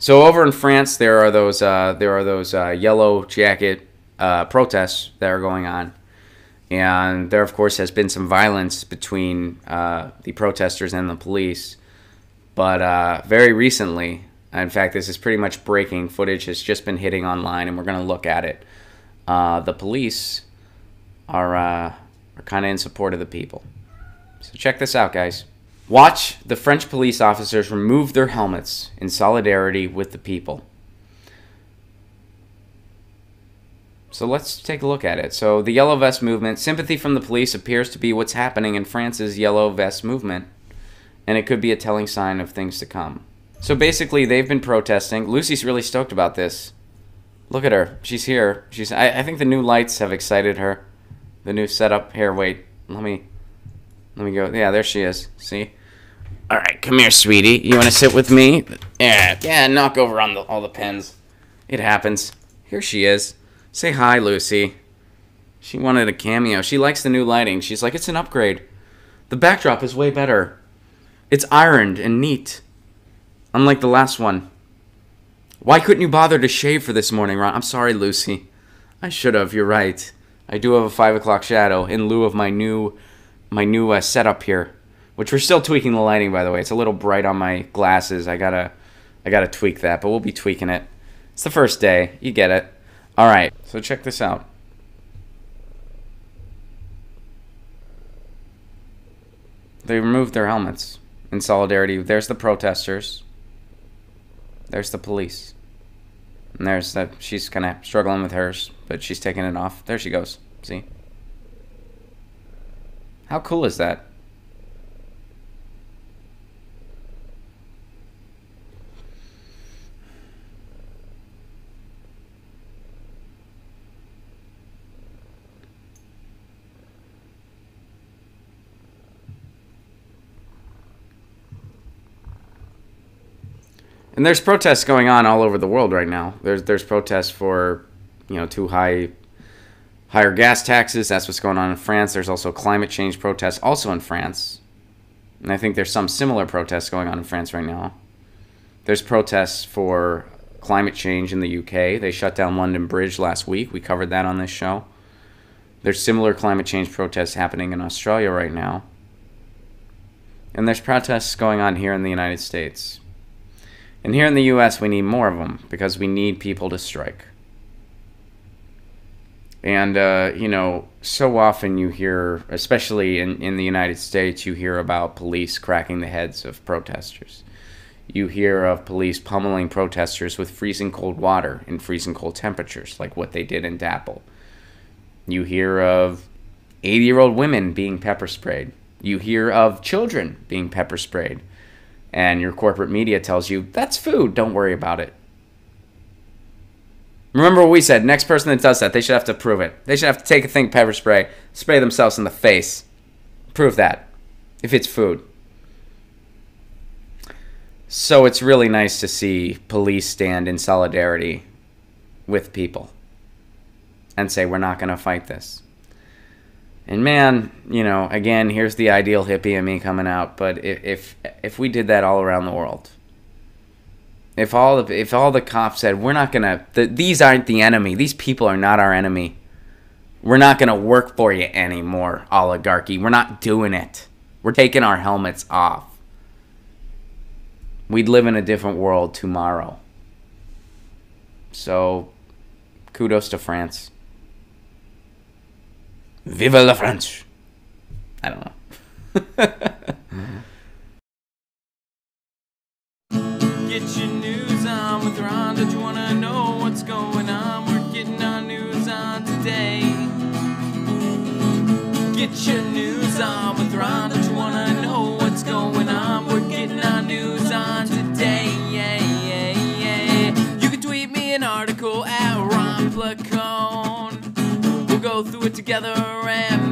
So over in France, there are those yellow jacket protests that are going on, and there, of course, has been some violence between the protesters and the police. But very recently, in fact, this is pretty much breaking footage, has just been hitting online, and we're going to look at it. The police are kind of in support of the people. So check this out, guys. Watch the French police officers remove their helmets in solidarity with the people. So let's take a look at it. So the Yellow Vest movement, sympathy from the police appears to be what's happening in France's Yellow Vest movement, and it could be a telling sign of things to come. So basically, they've been protesting. Lucy's really stoked about this. Look at her. She's here. I think the new lights have excited her. The new setup. Here, wait. Let me go. Yeah, there she is. See? All right, come here, sweetie. You want to sit with me? Yeah, knock over on all the pens. It happens. Here she is. Say hi, Lucy. She wanted a cameo. She likes the new lighting. She's like, it's an upgrade. The backdrop is way better. It's ironed and neat. Unlike the last one. Why couldn't you bother to shave for this morning, Ron? I'm sorry, Lucy. I should have. You're right. I do have a 5 o'clock shadow in lieu of my new setup here. Which we're still tweaking the lighting, by the way. It's a little bright on my glasses. I gotta tweak that, but we'll be tweaking it. It's the first day. You get it. All right. So check this out. They removed their helmets in solidarity. There's the protesters. There's the police. And there's that. She's kind of struggling with hers, but she's taking it off. There she goes. See? How cool is that? And there's protests going on all over the world right now. There's protests for, higher gas taxes. That's what's going on in France. There's also climate change protests also in France. And I think there's some similar protests going on in France right now. There's protests for climate change in the UK. They shut down London Bridge last week. We covered that on this show. There's similar climate change protests happening in Australia right now. And there's protests going on here in the United States. And here in the U.S., we need more of them because we need people to strike. And, so often you hear, especially in the United States, you hear about police cracking the heads of protesters. You hear of police pummeling protesters with freezing cold water in freezing cold temperatures, like what they did in DAPL. You hear of 80-year-old women being pepper sprayed. You hear of children being pepper sprayed. And your corporate media tells you, that's food, don't worry about it. Remember what we said, next person that does that, they should have to prove it. They should have to take a thing, pepper spray, spray themselves in the face. Prove that, if it's food. So it's really nice to see police stand in solidarity with people and say, we're not going to fight this. And man, again, here's the ideal hippie in me coming out. But if we did that all around the world, if all the cops said, we're not gonna, these aren't the enemy, these people are not our enemy, we're not gonna work for you anymore, oligarchy, we're not doing it, we're taking our helmets off, we'd live in a different world tomorrow. So, kudos to France. Vive la France! I don't know. Get your news on with Ron. Don't you wanna know what's going on? We're getting our news on today. Get your news on with Ron. Don't you wanna know what's going on? We're getting our news on today. You can tweet me an article at Ron Placone. We'll go through it together and